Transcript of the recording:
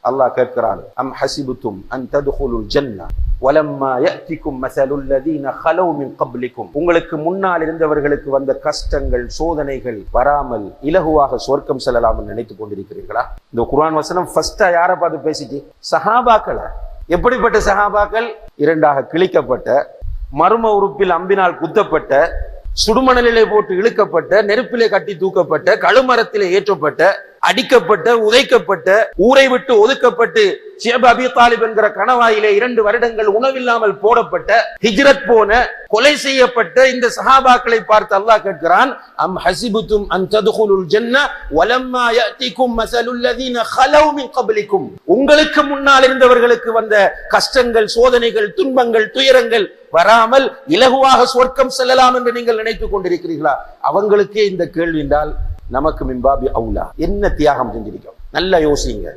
அல்லாஹ் கேட்கிறான், அம் ஹசிபுத்தும் an ததுகுலுல் ஜன்னah வலம்மா யஅதிகும் மஸலுல் லதீன hallow மின் கப்லிகும். உங்களுக்கு முன்னால் இருந்தவர்களுக்கு வந்த கஷ்டங்கள் சோதனைகள் வராமல் இலகுவாக சொர்க்கம் செல்லலாம் என்று நினைத்துக் கொண்டிருக்கிறீர்களா? இந்த குர்ஆன் வசனம் ஃபர்ஸ்டா யாரை பார்த்து பேசிச்சு? சஹாபாக்களை. எப்படிப்பட்ட சஹாபாக்கள்? இரண்டாக கிழிக்கப்பட்ட, மர்ம உறுப்பில் அம்பினால் குத்தப்பட்ட, சுடுமணலிலே போட்டு இழுக்கப்பட்ட, நெருப்பிலே கட்டி தூக்கப்பட்ட, கழுமரத்திலே ஏற்றப்பட்ட, அடிக்கப்பட்ட, உதைக்கப்பட்ட, ஊரை விட்டு ஒதுக்கப்பட்டு ஷேப் அபி தாலிப் என்கிற கணவாயிலே 2 வருடங்கள் உணவில்லாமல் போடப்பட்ட, ஹிஜ்ரத் போன, கொலை செய்யப்பட்ட இந்த சஹாபாக்களை பார்த்து அல்லாஹ் கேட்கிறான், அம் ஹசிபுத்தும் அன் ததுகுலுல் ஜன்னah வலம்மா யஅதிகும் மஸலுல் லதீன ஹலவ் மின் கப்லிகும். உங்களுக்கு முன்னால் இருந்தவர்களுக்கு வந்த கஷ்டங்கள் சோதனைகள் துன்பங்கள் துயரங்கள் வராமல் இலகுவாக சொர்க்கம் செல்லலாம் என்று நீங்கள் நினைத்துக் கொண்டிருக்கிறீர்களா? அவங்களுக்கே இந்த கேள்வி என்றால் நமக்கு மின்பாபி அவுலா. என்ன தியாகம் செஞ்சிருக்கோம்? நல்லா யோசிங்க.